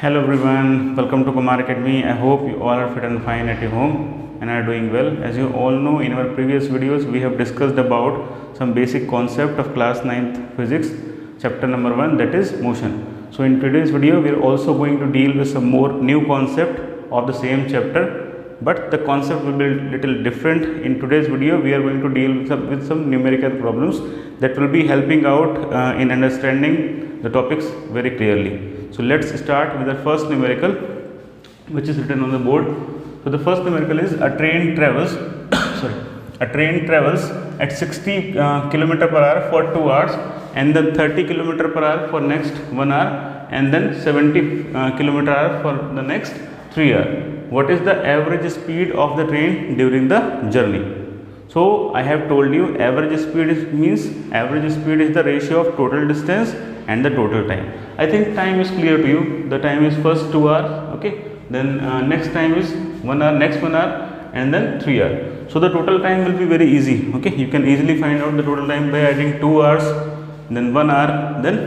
Hello everyone, welcome to Kumar Academy. I hope you all are fit and fine at your home and are doing well. As you all know, in our previous videos we have discussed about some basic concept of class 9th physics chapter number 1, that is motion. So in today's video we are also going to deal with some more new concept of the same chapter, but the concept will be little different. In today's video we are going to deal with some numerical problems that will be helping out in understanding the topics very clearly. So let's start with the first numerical, which is written on the board. So the first numerical is a train travels at 60 km per hour for 2 hours, and then 30 km per hour for next 1 hour, and then 70 km per hour for the next 3 hours. What is the average speed of the train during the journey? So I have told you average speed is the ratio of total distance and the total time. I think time is clear to you. The time is first 2 hours, okay, then next time is 1 hour, next 1 hour, and then 3 hours. So the total time will be very easy, okay. You can easily find out the total time by adding 2 hours, then 1 hour, then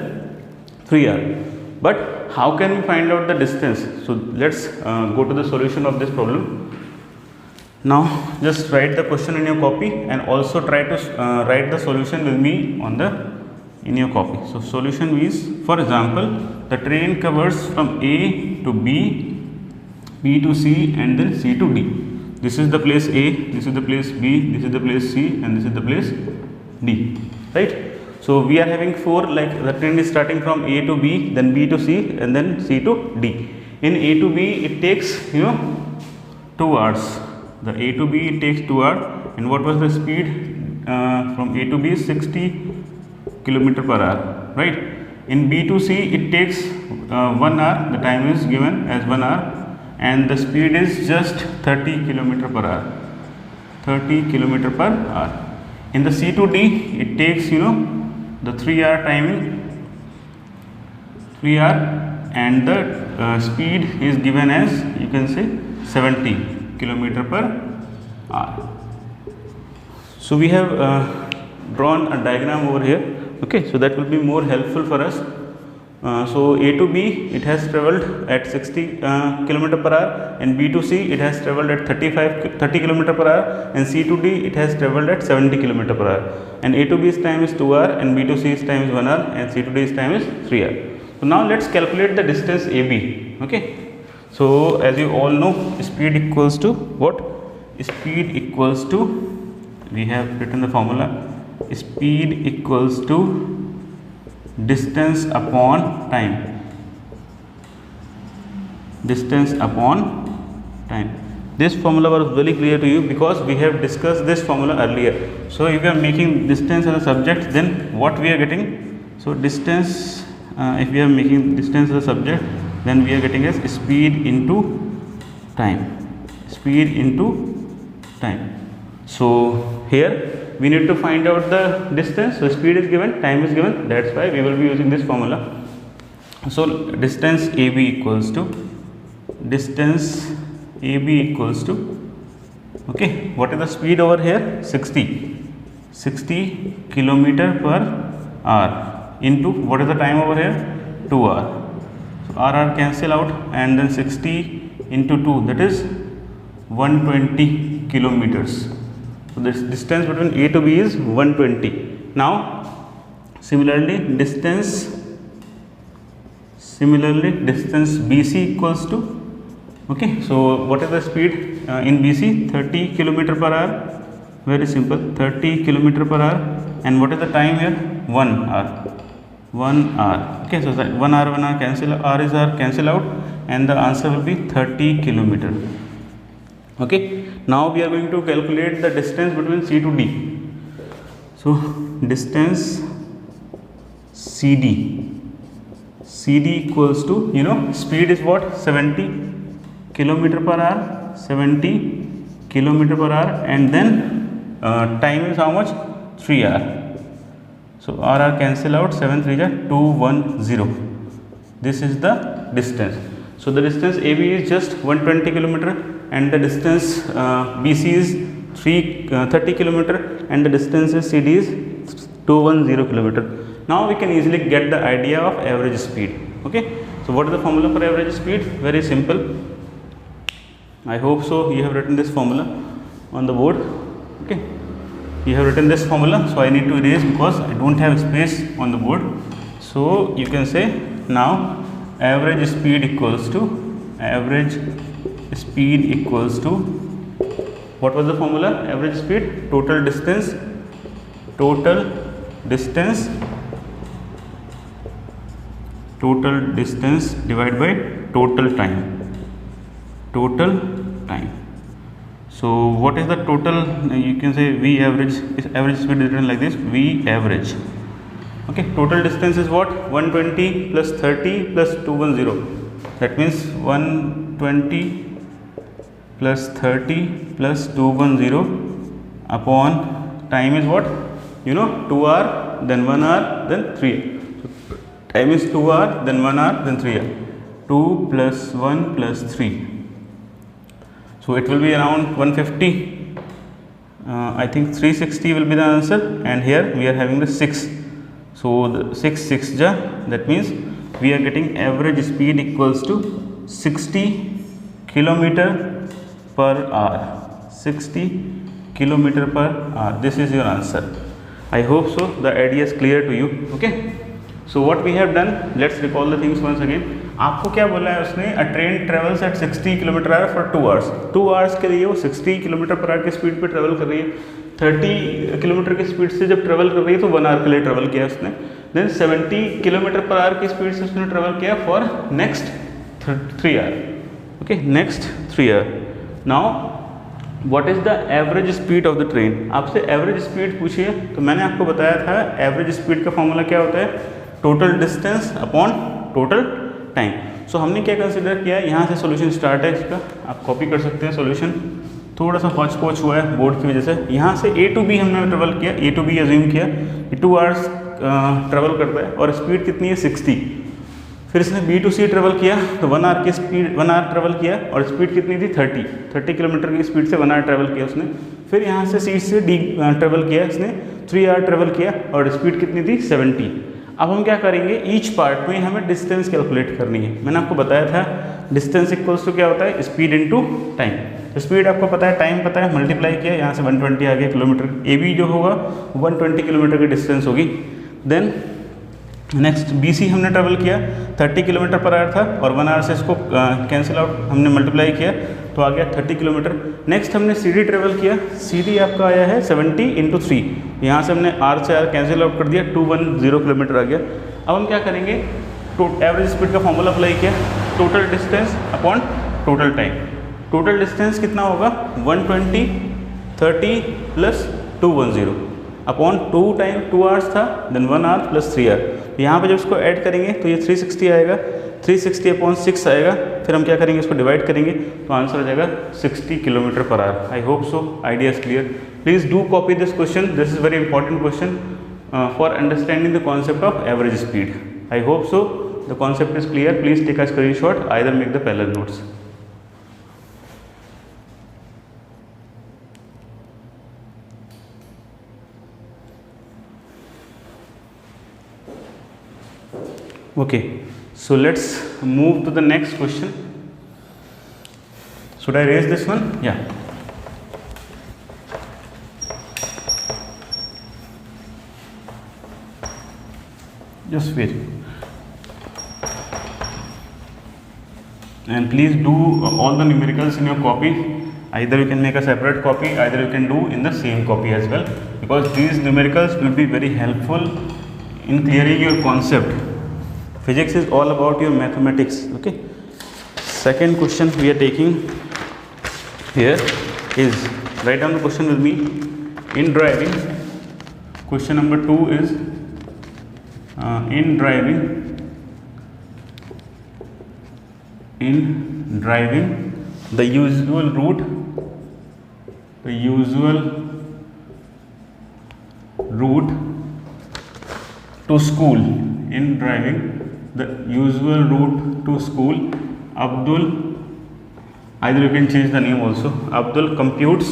3 hours. But how can we find out the distance? So let's go to the solution of this problem. Now just write the question in your copy and also try to write the solution with me in your copy. So solution is, for example, the train covers from A to B, B to C, and then C to D. This is the place A, this is the place B, this is the place C, and this is the place D, right? So we are having 4, like the train is starting from A to B, then B to C, and then C to D. In A to B it takes 2 hours. The A to B it takes 2 hours, and what was the speed from A to B? 60 km per hour, right? In B to C it takes 1 hour, the time is given as 1 hour, and the speed is just 30 km per hour, 30 km per hour. In the C to D it takes the 3 hour timing, 3 hour, and the speed is given as, you can say, 70 km per hour. So we have drawn a diagram over here, okay, so that will be more helpful for us. So A to B it has travelled at 60 km per hour, and B to C it has travelled at 30 km per hour, and C to D it has travelled at 70 km per hour. And A to B's time is 2 hours, and B to C's time is 1 hour, and C to D's time is 3 hours. So now let's calculate the distance AB, okay. So as you all know, speed equals to what? Speed equals to, we have written the formula, speed equals to distance upon time. Distance upon time. This formula was very clear to you because we have discussed this formula earlier. So if we are making distance as a subject, then what we are getting? So distance, if we are making distance as a subject, then we are getting as speed into time. Speed into time. So here we need to find out the distance. So speed is given, time is given, that's why we will be using this formula. So distance AB equals to, okay, what is the speed over here? 60 km per hour into, what is the time over here? 2 hours. So RR cancel out, and then 60 into 2, that is 120 kilometers. So this distance between A to B is 120. Now similarly distance BC equals to, okay, so what is the speed in BC? 30 km per hour. Very simple, 30 km per hour. And what is the time here? 1 hour. 1 hour. Okay, so 1 hour cancel, R is R, cancel out, and the answer will be 30 km. Okay, now we are going to calculate the distance between C to D. So distance CD equals to, speed is what? 70 km per hour, 70 km per hour, and then time is how much? 3 hours. So RR cancel out, 7 3 are 210. This is the distance. So the distance AB is just 120 km, and the distance BC is 30 km, and the distance CD is 210 km. Now we can easily get the idea of average speed. Okay, So what is the formula for average speed? Very simple. I hope so you have written this formula on the board. Okay, you have written this formula, so I need to erase because I don't have space on the board. So you can say now average speed equals to what was the formula? Average speed, total distance divided by total time. So what is the total? You can say V average. Average speed is written like this: V average. Okay, total distance is what? 120 plus 30 plus 210. That means 120 plus 30 plus 210 upon time is what? 2 hour, then 1 hour, then 3 hour. So time is 2 hour, then 1 hour, then 3 hour. 2 plus 1 plus 3. So it will be around 150. I think 360 will be the answer, and here we are having the 6. So the 6 ja, that means we are getting average speed equals to 60 kilometer per hour. 60 kilometer per hour. This is your answer. I hope so the idea is clear to you. Okay, so what we have done, let's recall the things once again. आपको क्या बोला है उसने? अ train travels eight 60 kilometre hour for 2 hours. 2 hours के लिए वो 60 kilometre per hour की speed पे ट्रेवल कर रही है. 30 किलोमीटर की स्पीड से जब ट्रेवल कर रही है तो 1 आवर के लिए ट्रेवल किया उसने. देन 70 किलोमीटर पर आवर की स्पीड से उसने ट्रेवल किया for next 3 hour. Okay, next 3 hour. Now what is the average speed of the train? आपसे एवरेज स्पीड पूछिए तो मैंने आपको बताया था एवरेज स्पीड का फॉर्मूला क्या होता है? Total distance upon total time. So हमने क्या कंसिडर किया, यहाँ से सॉल्यूशन स्टार्ट है इसका, आप कॉपी कर सकते हैं. सॉल्यूशन थोड़ा सा हॉच पॉच हुआ है बोर्ड की वजह से. यहाँ से A to B हमने ट्रेवल किया, A to B अज्यूम किया, 2 आवर्स ट्रेवल करता है और स्पीड कितनी है? 60. फिर इसने B to C ट्रेवल किया तो 1 आवर की स्पीड 1 आवर ट्रेवल किया और स्पीड कितनी थी? 30 किलोमीटर की स्पीड से 1 आवर ट्रेवल किया उसने. फिर यहाँ से C से D ट्रेवल किया इसने, 3 आवर ट्रेवल किया और स्पीड कितनी थी? 70. अब हम क्या करेंगे, ईच पार्ट में हमें डिस्टेंस कैलकुलेट करनी है. मैंने आपको बताया था डिस्टेंस इक्वल्स टू क्या होता है? Speed into time. स्पीड आपको पता है, टाइम पता है, मल्टीप्लाई किया, यहाँ से 120 आ गया किलोमीटर. ए बी जो होगा 120 किलोमीटर की डिस्टेंस होगी. देन नेक्स्ट BC हमने ट्रेवल किया, 30 किलोमीटर पर आवर था और 1 आवर से इसको कैंसिल आउट हमने मल्टीप्लाई किया तो आ गया 30 किलोमीटर. नेक्स्ट हमने CD ट्रेवल किया, CD आपका आया है 70 × 3. यहाँ से हमने R से R कैंसिल आउट कर दिया, 210 किलोमीटर आ गया. अब हम क्या करेंगे, एवरेज स्पीड का फॉर्मूला अप्लाई किया, total distance upon total time. Total distance कितना होगा? 120 30 प्लस 210 अपॉन 2 टाइम 2 आवर्स था, देन 1 आवर प्लस 3 आवर. यहाँ पे जब इसको ऐड करेंगे तो ये 360 आएगा, 360 अपॉन 6 आएगा. फिर हम क्या करेंगे, इसको डिवाइड करेंगे तो आंसर आ जाएगा 60 kilometre per hour. I hope so idea is clear. Please do copy this question. This is very important question for understanding the concept of average speed. I hope so the concept is clear. Please take a screenshot, either make the parallel notes. Okay, so let's move to the next question. Should I raise this one? Yeah. Just wait. And please do all the numericals in your copy. Either you can make a separate copy, either you can do in the same copy as well, because these numericals will be very helpful in clearing your concept. Physics is all about your mathematics. Okay, second question we are taking here is, write down the question with me. In driving, question number 2 is in driving the usual route to school. In driving the usual route to school, Abdul, either you can change the name also, Abdul computes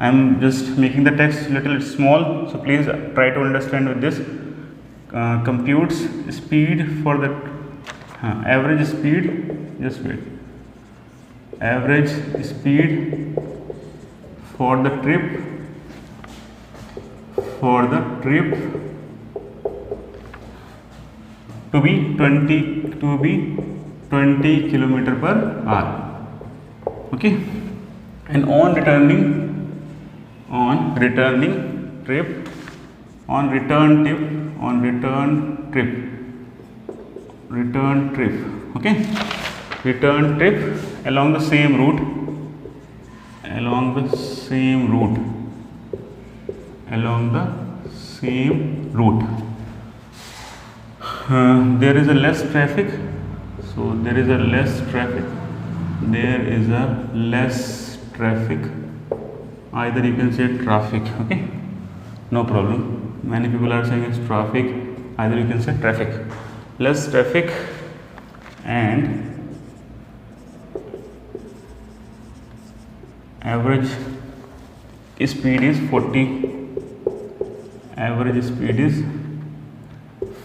I am just making the text little small, so please try to understand with this. Computes speed for the average speed, just wait, average speed for the trip to be 20 kilometer per hour. Okay, and on return trip, okay, return trip along the same route, there is a less traffic, so there is a less traffic, either you can say traffic, okay, no problem, many people are saying it's traffic, either you can say traffic, less traffic, and average speed is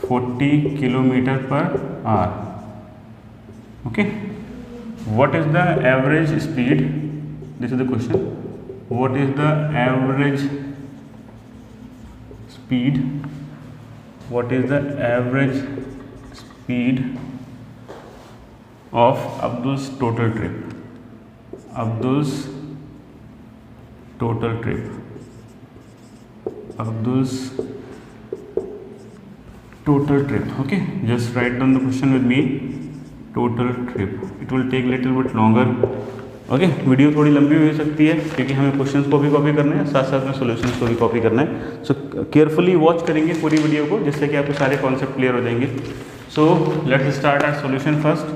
40 kilometer per hour. Okay, what is the average speed? This is the question. What is the average speed? What is the average speed of Abdul's total trip? Abdul's total trip, okay, just write down the question with me, total trip. It will take little bit longer, okay video थोड़ी लंबी हो सकती है क्योंकि हमें questions को भी copy करना है, साथ साथ में सॉल्यूशंस को भी कॉपी करना है। सो केयरफुली वॉच करेंगे पूरी वीडियो को जिससे कि आपको सारे कॉन्सेप्ट क्लियर हो जाएंगे। So let's start our solution first.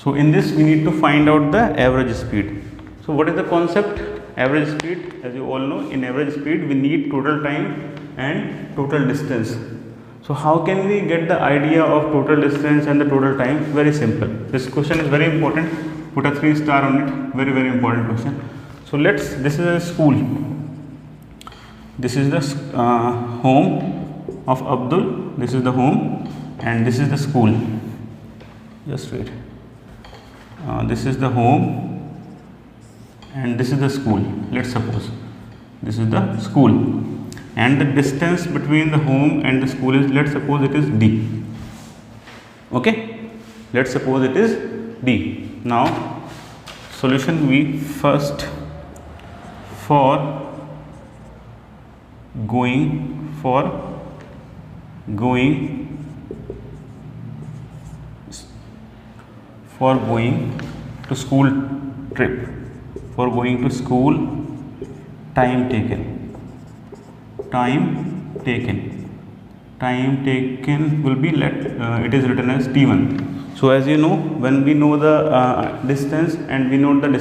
So in this we need to find out the average speed. So what is the concept average speed? As you all know, in average speed we need total time and total distance. So how can we get the idea of total distance and the total time? Very simple. This question is very important. Put a 3 star on it. Very very important question. So this is a school. This is the home of Abdul. This is the home and this is the school. Just wait. This is the home and this is the school. Let's suppose this is the school and the distance between the home and the school is, let's suppose it is D. Okay, let's suppose it is D. Now solution we first for going to school trip, for going to school, time taken will be it is written as T1. So as you know, when we know the distance and we know the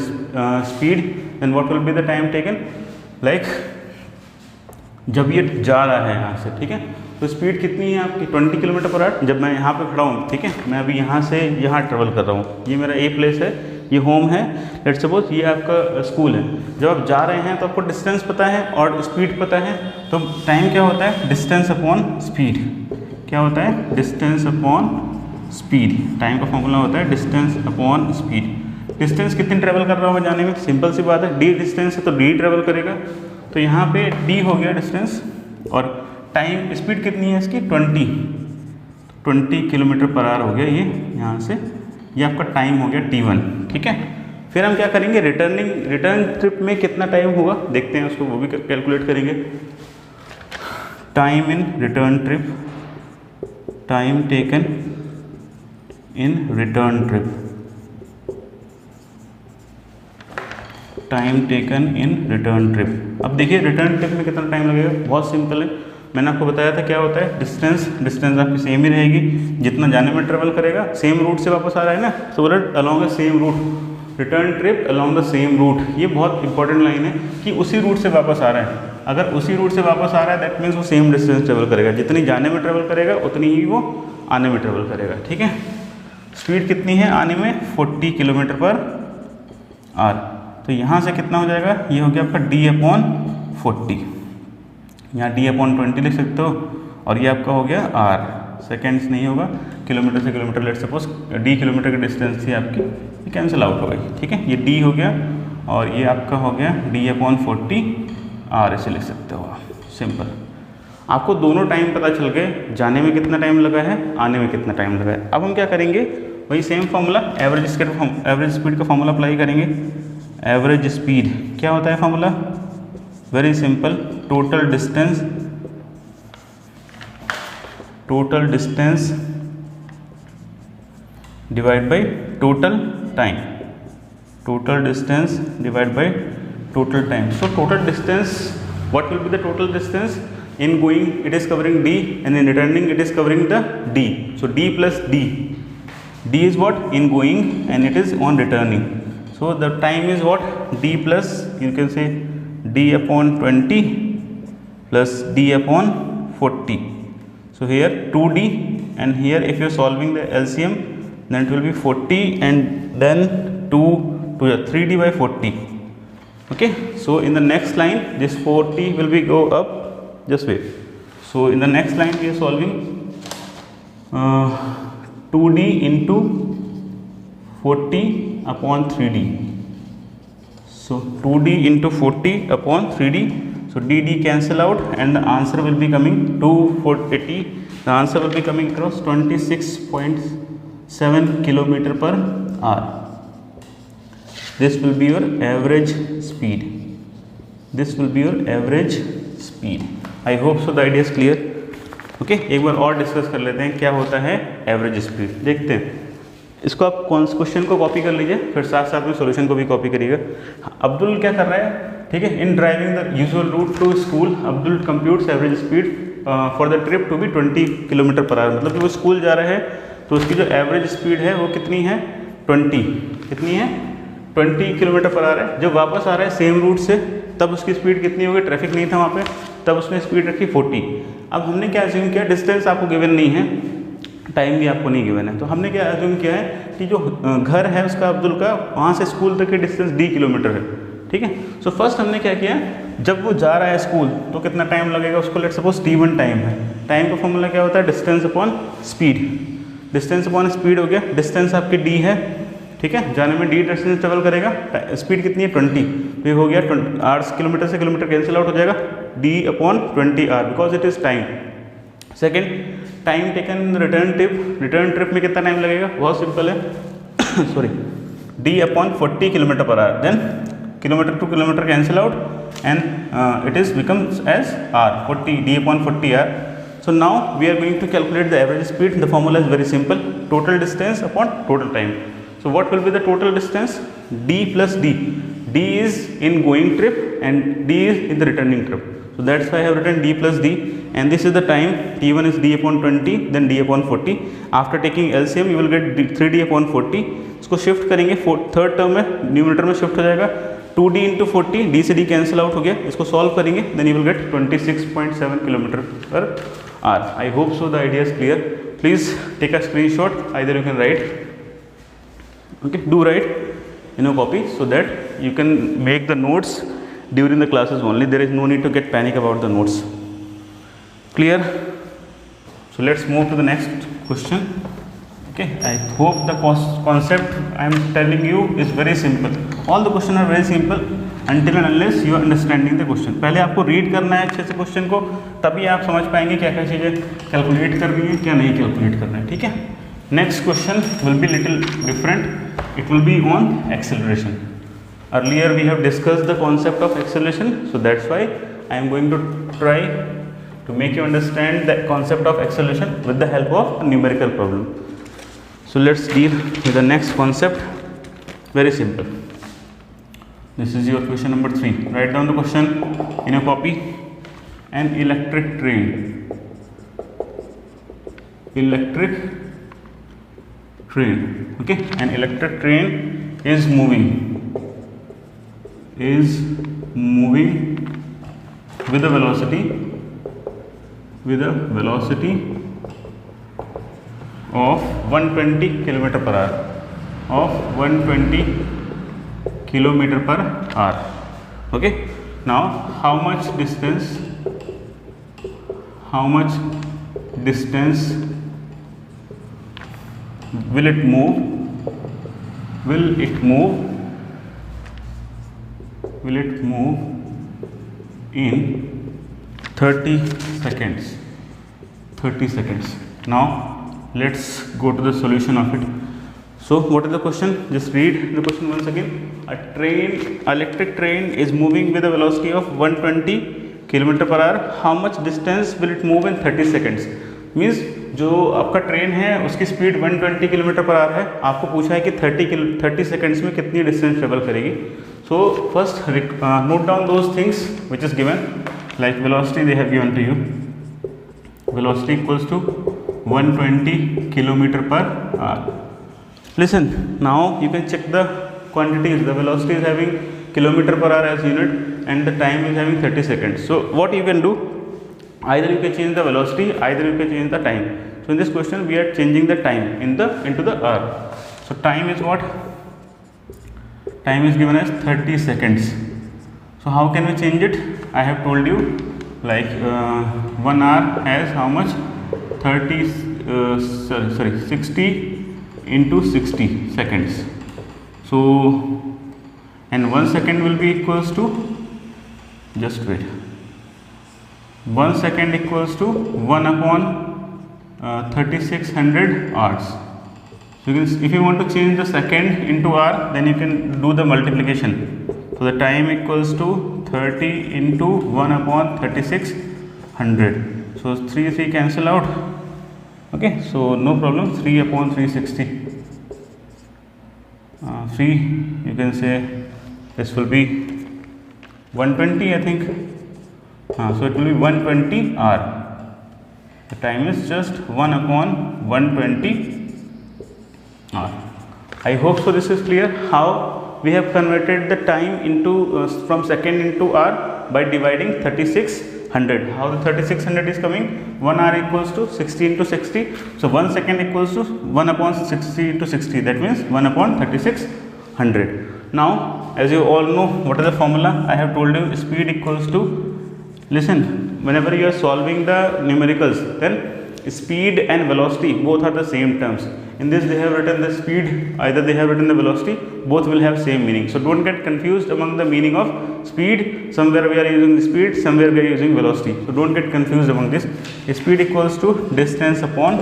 speed, then what will be the time taken? Like जब ये जा रहा है यहाँ से, ठीक है, तो स्पीड कितनी है आपकी 20 किलोमीटर पर आवर। जब मैं यहाँ पे खड़ा हूँ, ठीक है, मैं अभी यहाँ से यहाँ ट्रेवल कर रहा हूँ, ये मेरा ए प्लेस है, ये होम है, लेट्स सपोज ये आपका स्कूल है। जब आप जा रहे हैं तो आपको डिस्टेंस पता है और स्पीड पता है, तो टाइम क्या होता है? Distance upon speed. क्या होता है? Distance upon speed. टाइम का फॉर्मूला होता है डिस्टेंस अपॉन स्पीड। डिस्टेंस कितनी ट्रेवल कर रहा हूँ मैं जाने में? सिंपल सी बात है, डी डिस्टेंस है तो डी ट्रेवल करेगा, तो यहाँ पे डी हो गया डिस्टेंस और टाइम स्पीड कितनी है इसकी? 20 किलोमीटर पर आवर हो गया ये यहाँ से, ये आपका टाइम हो गया T1, ठीक है। फिर हम क्या करेंगे? रिटर्न ट्रिप में कितना टाइम होगा देखते हैं, उसको वो भी कैलकुलेट करेंगे। Time in return trip, time taken in return trip, time taken in return trip. अब देखिए रिटर्न ट्रिप में कितना टाइम लगेगा, बहुत सिंपल है। मैंने आपको बताया था क्या होता है, डिस्टेंस आपकी सेम ही रहेगी, जितना जाने में ट्रेवल करेगा, सेम रूट से वापस आ रहा है ना, सो बोला along the same route, return trip along the same route. ये बहुत इंपॉर्टेंट लाइन है कि उसी रूट से वापस आ रहा है। अगर उसी रूट से वापस आ रहा है दैट मीन्स वो सेम डिस्टेंस ट्रेवल करेगा, जितनी जाने में ट्रेवल करेगा उतनी ही वो आने में ट्रेवल करेगा, ठीक है। स्पीड कितनी है आने में? 40 किलोमीटर पर आवर। तो यहाँ से कितना हो जाएगा, ये हो गया आपका d/40, यहाँ d/20 लिख सकते हो, और ये आपका हो गया r, सेकेंड्स नहीं होगा, किलोमीटर से kilometre, let suppose d kilometre की डिस्टेंस थी आपकी, ये कैंसिल आउट हो गई, ठीक है, ये d हो गया और ये आपका हो गया d/40 r, ऐसे लिख सकते हो आप, सिंपल। आपको दोनों टाइम पता चल गए, जाने में कितना टाइम लगा है, आने में कितना टाइम लगा है। अब हम क्या करेंगे, वही सेम फार्मूला एवरेज स्पीड का फार्मूला अप्लाई करेंगे। एवरेज स्पीड क्या होता है formula, very simple, total distance divide by total time, total distance divide by total time. So total distance, what will be the total distance? In going it is covering d, and in returning it is covering the d, so d plus d is what, in going, and it is on returning, so the time is what, d plus, you can say d/20 plus d/40. So here 2d, and here if you are solving the LCM, then it will be 40, and then 3d/40. Okay, so in the next line this 40 will be go up, just wait. So in the next line we are solving 2d into 40 upon 3d. So 2d into 40 upon 3d, so dd cancel out, and the answer will be coming 280. The answer will be coming across 26.7 km/h. This will be your average speed. This will be your average speed. I hope so the idea is clear. Okay, एक बार और discuss कर लेते हैं क्या होता है average speed, देखते हैं। इसको आप क्वेश्चन को कॉपी कर लीजिए, फिर साथ साथ में सॉल्यूशन को भी कॉपी करिएगा। अब्दुल क्या कर रहा है, ठीक है, in driving the usual route to school, Abdul computes average speed for the trip to be 20 km/h। मतलब कि वो स्कूल जा रहा है तो उसकी जो एवरेज स्पीड है वो कितनी है, 20, कितनी है, 20 km/h है। जब वापस आ रहा है सेम रूट से, तब उसकी स्पीड कितनी होगी, ट्रैफिक नहीं था वहाँ पे, तब उसने स्पीड रखी 40। अब हमने क्या अज्यूम किया, डिस्टेंस आपको गिवन नहीं है, टाइम भी आपको नहीं गिवन है, तो हमने क्या अज्यूम किया है कि जो घर है उसका अब्दुल का, वहाँ से स्कूल तक की डिस्टेंस d किलोमीटर है, ठीक है। सो फर्स्ट हमने क्या किया, जब वो जा रहा है स्कूल तो कितना टाइम लगेगा उसको, लेट सपोज t1 टाइम है। टाइम का फॉर्मूला क्या होता है, distance upon speed, distance upon speed हो गया, डिस्टेंस आपकी d है, ठीक है, जाने में d डिस्टेंस ट्रेवल करेगा, स्पीड कितनी है 20, तो ये हो गया r, किलोमीटर से किलोमीटर कैंसिल आउट हो जाएगा, d/20r, because it is time. Second, time taken return trip में कितना टाइम लगेगा, बहुत सिंपल है sorry, d/40 km/h, then kilometre to kilometre cancel out, and it is becomes as r, 40 d/40r. So now we are going to calculate the average speed. The formula is very simple, total distance upon total time. So what will be the total distance, d plus d. D is in going trip and d is in the returning trip. So that's why I have written d plus d, and this is the time, t1 is d/20, then d/40. After taking LCM you will get 3d/40. इसको shift करेंगे, third term में numerator में shift हो जाएगा, 2d into 40, d से d cancel out हो गया, इसको सॉल्व करेंगे, then you will get 26.7 km/h. I hope so the idea is clear. Please take a screenshot, either you can write, okay, do write in a copy so that you can make the notes during the classes only. There is no need to get panic about the notes. Clear? So let's move to the next question. Okay, I hope the concept I am telling you is very simple. All the questions are very simple until and unless you are understanding the question. पहले आपको read करना है अच्छे से question को, तभी आप समझ पाएंगे क्या क्या चीज़ें कैलकुलेट करनी है, क्या नहीं कैलकुलेट करना है, ठीक है। Next question will be little different, it will be on acceleration. Earlier we have discussed the concept of acceleration, so that's why I am going to try to make you understand the concept of acceleration with the help of a numerical problem. So let's deal with the next concept. Very simple. This is your question number 3. Write down the question in a copy. An electric train. Electric train. Okay. An electric train is moving. Is moving with a velocity. With a velocity of 120 km/h. Of 120 kilometer per hour. Okay, now how much distance will it move in 30 seconds. Now let's go to the solution of it. So what is the question? Just read the question once again. Electric train is moving with a velocity of 120 km per hour. How much distance will it move in 30 seconds? Means जो आपका train है उसकी speed 120 kilometre per our है, आपको पूछा है कि 30 seconds में कितनी डिस्टेंस ट्रेवल करेगी. So first note down those things which is given, like velocity they have given to you. Velocity equals to 120 kilometre per hour. Listen, now you can check the quantities. The velocity is having kilometer per hour as unit and the time is having 30 seconds. So what you can do, either you can change the velocity, either you can change the time. So in this question we are changing the time into the hour. So time is what? Time is given as 30 seconds. So how can we change it? I have told you, like 1 hour has how much? 60 into 60 seconds. So and 1 second will be equals to, just wait, 1 second equals to 1 upon 3600 hours. So you can, if you want to change the second into hour, then you can do the multiplication. So the time equals to 30 into 1 upon 3600. So 3 cancel out. Okay, so no problem, 3 upon 360. 3 you can say this will be 120, I think. So it will be 120 hour. The time is just 1 upon 120 hour. I hope so this is clear how we have converted the time into from second into hour by dividing 3600. How the 3600 is coming? 1 hour equals to 60 into 60. So 1 second equals to 1 upon 60 into 60. That means 1 upon 3600. Now as you all know, what is the formula? I have told you speed equals to, listen, whenever you are solving the numericals, then speed and velocity both are the same terms. In this they have written the speed, either they have written the velocity, both will have same meaning. So don't get confused among the meaning of speed. Somewhere we are using speed, somewhere we are using velocity. So don't get confused among this. Speed equals to distance upon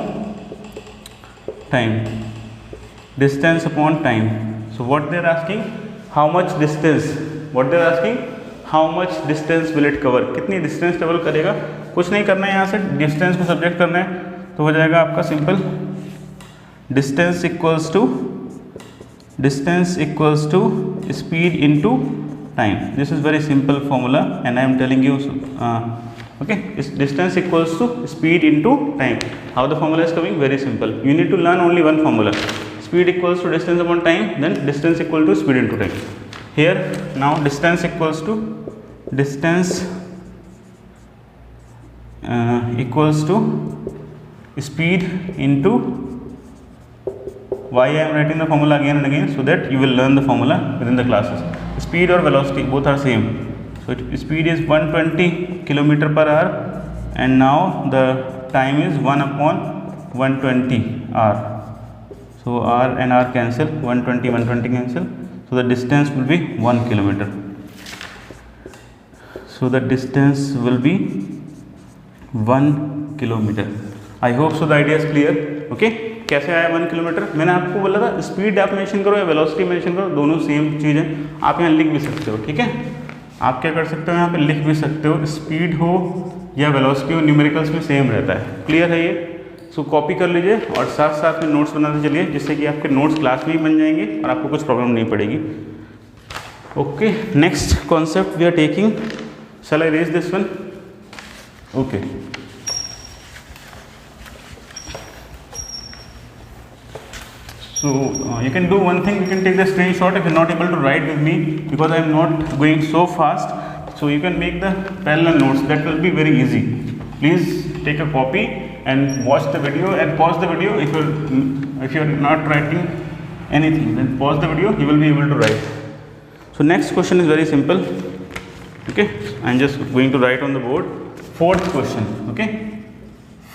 time. Distance upon time. So what they are asking, how much distance, what they are asking, how much distance will it cover, कितनी distance travel करेगा. कुछ नहीं करना है, यहाँ से distance को subject करना है, तो हो जाएगा आपका simple. Distance equals to speed into time. This is very simple formula and I am telling you. Okay, distance equals to speed into time. How the formula is coming? Very simple. You need to learn only one formula. Speed equals to distance upon time, then distance equal to speed into time. Here now distance equals to speed into, why I am writing the formula again and again, so that you will learn the formula within the classes. Speed or velocity both are same. So speed is 120 kilometer per hour and now the time is 1 upon 120 hour. So r and r cancel, 120 cancel. So the distance will be 1 kilometer. So the distance will be 1 kilometer. I hope so the idea is clear. Okay, कैसे आया 1 kilometre? मैंने आपको बोला था speed आप mention करो या velocity mention करो, दोनों सेम चीज़ है. आप यहाँ लिख भी सकते हो, ठीक है. आप क्या कर सकते हो, यहाँ पे लिख भी सकते हो, स्पीड हो या वेलोसिटी हो, न्यूमेरिकल्स में सेम रहता है. क्लियर है ये? सो कॉपी कर लीजिए और साथ साथ में नोट्स बनाते चलिए, जिससे कि आपके नोट्स क्लास में ही बन जाएंगे और आपको कुछ प्रॉब्लम नहीं पड़ेगी. Okay, next concept we are taking. Shall I raise this one? Okay, so you can do one thing, you can take the screenshot if you are not able to write with me because I am not going so fast. So you can make the parallel notes, that will be very easy. Please take a copy and watch the video and pause the video. If you are not writing anything, then pause the video, you will be able to write. So next question is very simple. Okay, I'm just going to write on the board. Fourth question. Okay,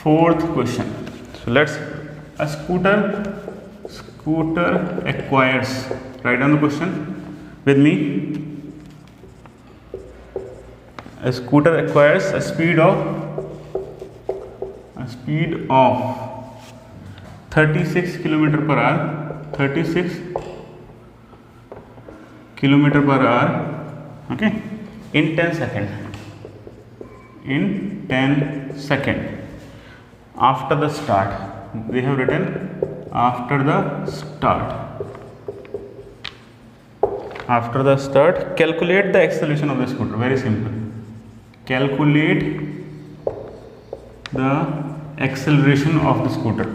fourth question. So let's, a scooter acquires, write down the question with me. A scooter acquires a speed of 36 km per hour, 36 km per hour, okay, in 10 seconds. In 10 seconds after the start. We have written after the start. After the start, calculate the acceleration of the scooter. Very simple. Calculate the acceleration of the scooter.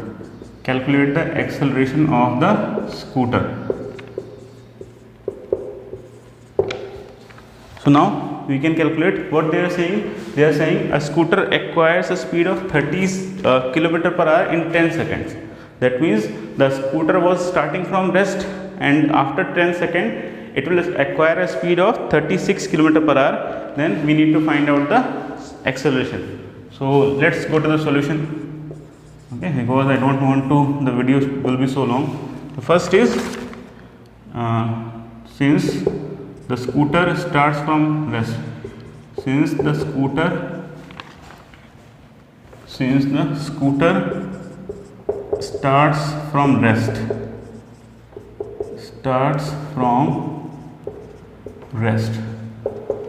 Calculate the acceleration of the scooter. So now we can calculate what they are saying. They are saying a scooter acquires a speed of 30 km per hour in 10 seconds. That means the scooter was starting from rest, and after 10 seconds it will acquire a speed of 36 km per hour. Then we need to find out the acceleration. So let's go to the solution. Okay, because I don't want to, the video will be so long. The first is, since the scooter starts from rest, since the scooter starts from rest,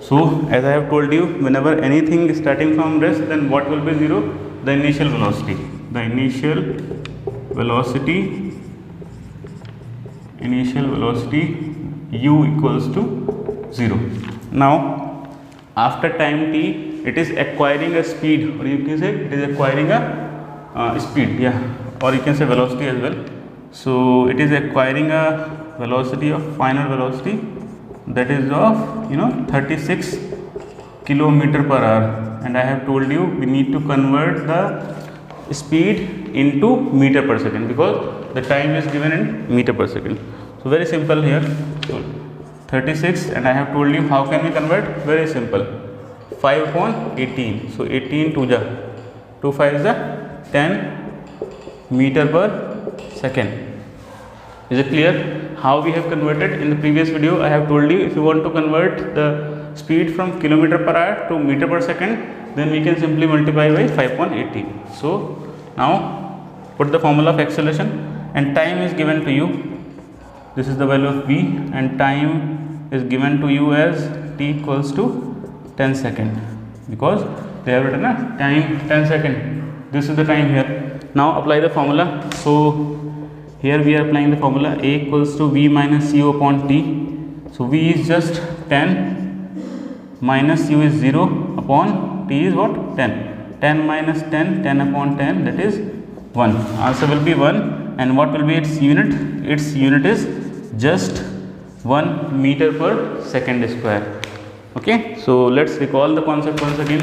so as I have told you, whenever anything is starting from rest, then what will be 0? The initial velocity. The initial velocity u equals to 0. Now after time t, it is acquiring a speed, or you can say it is acquiring a speed, yeah, or you can say velocity as well. So it is acquiring a velocity of final velocity, that is of 36 km per hour, and I have told you we need to convert the speed into meter per second, because the time is given in meter per second. So very simple here. So 36, and I have told you how can we convert. Very simple, 5 upon 18. So 18 2 ja 2 5 is 10 meter per second. Is it clear how we have converted? In the previous video I have told you, if you want to convert the speed from kilometer per hour to meter per second, then we can simply multiply by 5 upon 18. So now put the formula of acceleration, and time is given to you. This is the value of v, and time is given to you as t equals to 10 seconds, because they have written a time 10 seconds. This is the time here. Now apply the formula. So here we are applying the formula, a equals to v minus u upon t. So v is just 10 minus u is 0 upon t is what? 10. 10 minus 10, 10 upon 10, that is 1. Answer will be 1. And what will be its unit? Its unit is just 1 meter per second square. Okay, so let's recall the concept once again.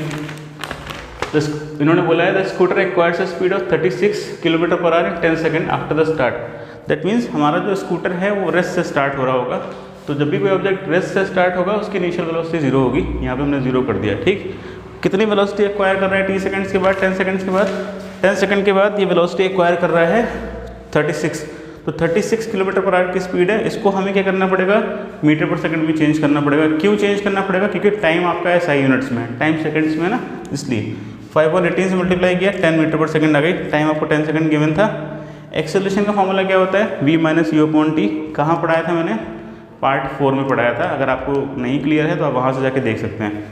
इन्होंने बोला है the scooter acquires a speed of 36 kilometre per our in 10 second after the start. That means हमारा जो scooter है वो rest से start हो रहा होगा. तो जब भी कोई ऑब्जेक्ट रेस्ट से स्टार्ट होगा उसकी इनिशियल वेलोसिटी 0 होगी. यहाँ पे हमने 0 कर दिया. ठीक, कितनी वेलोसिटी एक्वायर कर रहा है t सेकंड्स के बाद? 10 सेकंड्स के बाद. 10 सेकंड के बाद ये वेलोसिटी एक्वायर कर रहा है 36. तो 36 किलोमीटर पर आवर की स्पीड है. इसको हमें क्या करना पड़ेगा? मीटर पर सेकंड में चेंज करना पड़ेगा. क्यों चेंज करना पड़ेगा? क्योंकि टाइम आपका SI यूनिट्स में है, टाइम सेकंड्स में है ना, इसलिए 5 और 18 से मल्टीप्लाई किया, 10 मीटर पर सेकंड आ गई. टाइम आपको 10 सेकंड गिवन था. एक्सेलरेशन का फॉर्मूला क्या होता है? v minus you upon T. कहाँ पढ़ाया था मैंने? पार्ट 4 में पढ़ाया था. अगर आपको नहीं क्लियर है तो आप वहाँ से जाके देख सकते हैं.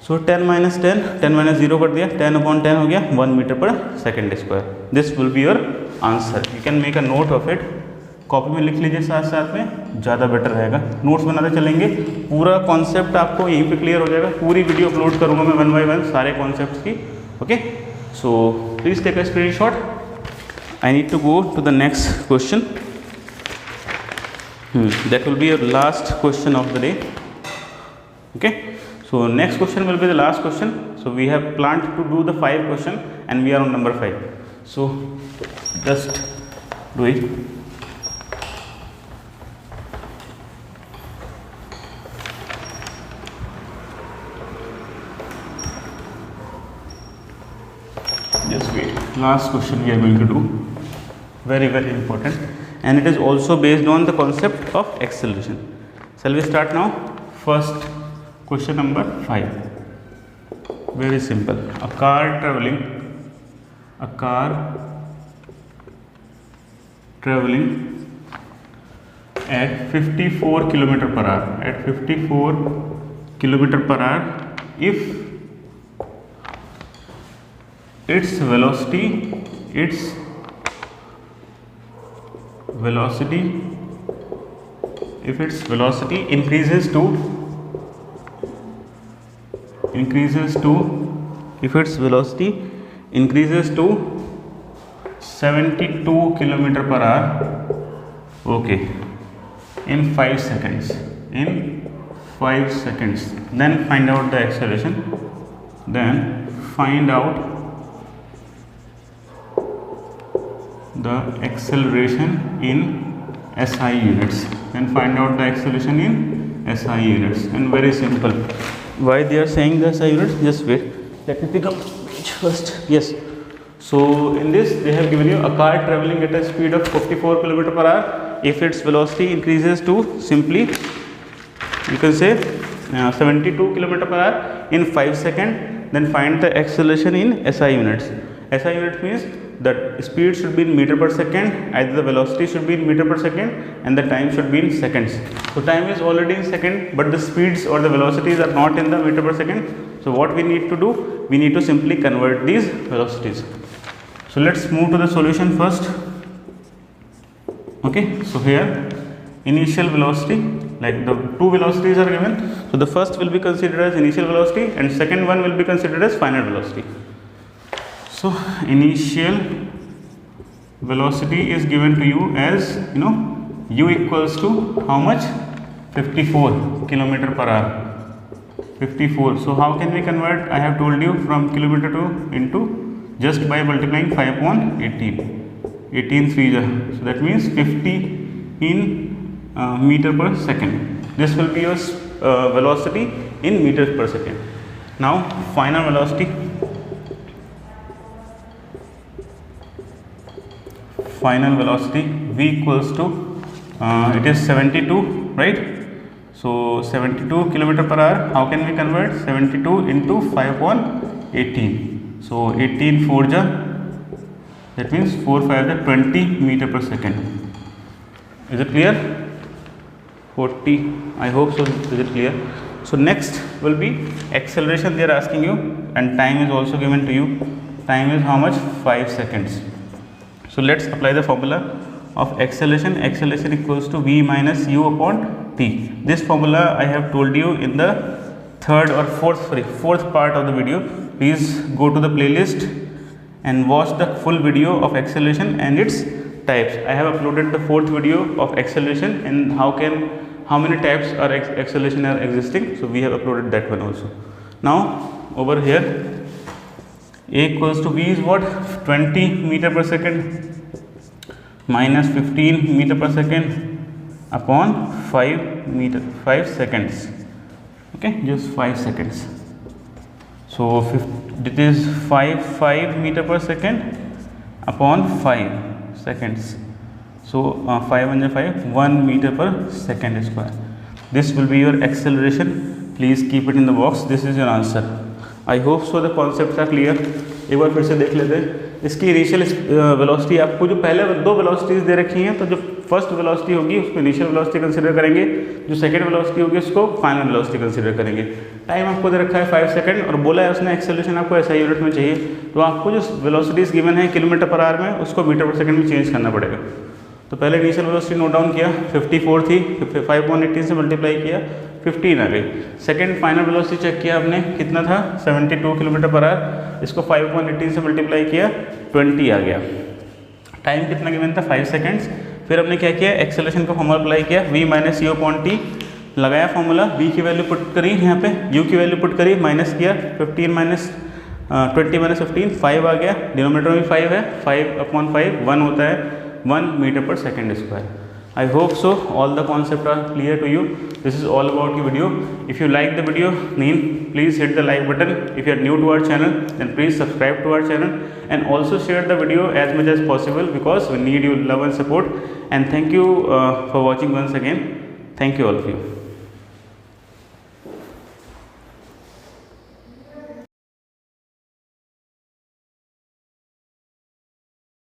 सो 10 माइनस 10, 10 माइनस 0 कर दिया, 10 अपॉन 10 हो गया 1 मीटर पर second square. This will be your answer. You can make a note of it. Copy में लिख लीजिए साथ साथ में, ज़्यादा बेटर रहेगा. नोट्स बनाते चलेंगे. पूरा कॉन्सेप्ट आपको यहीं पे क्लियर हो जाएगा. पूरी वीडियो अपलोड करूँगा मैं 1 बाय 1 सारे कॉन्सेप्ट्स की. Okay, so please take a screenshot. I need to go to the next question. That will be your last question of the day. Okay, so next question will be the last question. So we have planned to do the 5 question and we are on number 5. So just do it. just wait. Last question we are going to do, very very important, and it is also based on the concept of acceleration. Shall we start now? First question number 5, very simple. A car traveling at 54 km per hour, at 54 km per hour, if its velocity increases to 72 km per hour, okay, in 5 seconds, then find out the acceleration, then find out the acceleration in SI units, and very simple. Why they are saying the SI units? Just wait, let me pick up page first. Yes, so in this they have given you a car traveling at a speed of 54 km per hour. If its velocity increases to, simply you can say 72 km per hour in 5 seconds, then find the acceleration in SI units. SI units means the speed should be in meter per second, either the velocity should be in meter per second, and the time should be in seconds. So time is already in second, but the speeds or the velocities are not in the meter per second. So what we need to do, we need to simply convert these velocities. So let's move to the solution first. Okay, so here initial velocity, like the two velocities are given, so the first will be considered as initial velocity and second one will be considered as final velocity. So initial velocity is given to you as, u equals to how much? 54 km per hour. 54. So how can we convert? I have told you from kilometer to into, just by multiplying 5 upon 18. 18 3 ja. So that means 50 in meter per second. This will be your velocity in meters per second. Now final velocity. Final velocity v equals to it is 72, right? So 72 km per hour. How can we convert? 72 into 5 upon 18. So 18 4 ja, that means 4 5 ja 20 meter per second. Is it clear? 40. I hope so. Is it clear? So next will be acceleration. They are asking you, and time is also given to you. Time is how much? 5 seconds. So let's apply the formula of acceleration. Acceleration equals to v minus u upon t. This formula I have told you in the fourth part of the video. Please go to the playlist and watch the full video of acceleration and its types. I have uploaded the fourth video of acceleration and how many types are acceleration are existing. So we have uploaded that one also. Now over here, a equals to v is what? 20 meter per second minus 15 meter per second upon 5 seconds. Okay, just 5 seconds. So it is 5 meter per second upon 5 seconds. So 5 and 5, 1 meter per second square. This will be your acceleration. Please keep it in the box. This is your answer. I hope so the concepts are clear. एक बार फिर से देख लेते हैं. इसकी initial velocity आपको जो पहले दो वेलोसिटीज़ दे रखी हैं, तो जो फर्स्ट वेलोसिटी होगी उसको इनिशियल वेलोसिटी कंसीडर करेंगे, जो सेकंड वेलोसिटी होगी उसको फाइनल वेलोसिटी कंसीडर करेंगे. टाइम आपको दे रखा है 5 सेकंड और बोला है उसने एक्सेलरेशन आपको ऐसा यूनिट में चाहिए, तो आपको जो वेलोसिटीज़ गिवन है किलोमीटर पर आवर में उसको मीटर पर सेकंड में चेंज करना पड़ेगा. तो पहले इनिशियल वेलोसिटी नोट डाउन किया, 54 थी, 5/18 से मल्टीप्लाई किया, 15 आ गई. सेकंड फाइनल वेलोसिटी चेक किया आपने, कितना था? 72 किलोमीटर पर आवर. इसको 5/18 से मल्टीप्लाई किया, 20 आ गया. टाइम कितना गिवन था? 5 सेकंड्स. फिर हमने क्या किया? एक्सेलरेशन का फॉर्मूला अप्लाई किया, v minus you upon T लगाया फॉर्मूला, v की वैल्यू पुट करी यहाँ पे, u की वैल्यू पुट करी, माइनस किया, 15 माइनस 20 माइनस 15, 5 आ गया. डिनोमिनेटर में 5 है, 5/5 1 होता है 1 मीटर पर second square. I hope so all the concepts are clear to you. This is all about the video. If you like the video, then please hit the like button. If you are new to our channel, then please subscribe to our channel, and also share the video as much as possible, because we need your love and support. And thank you for watching once again. Thank you all of you.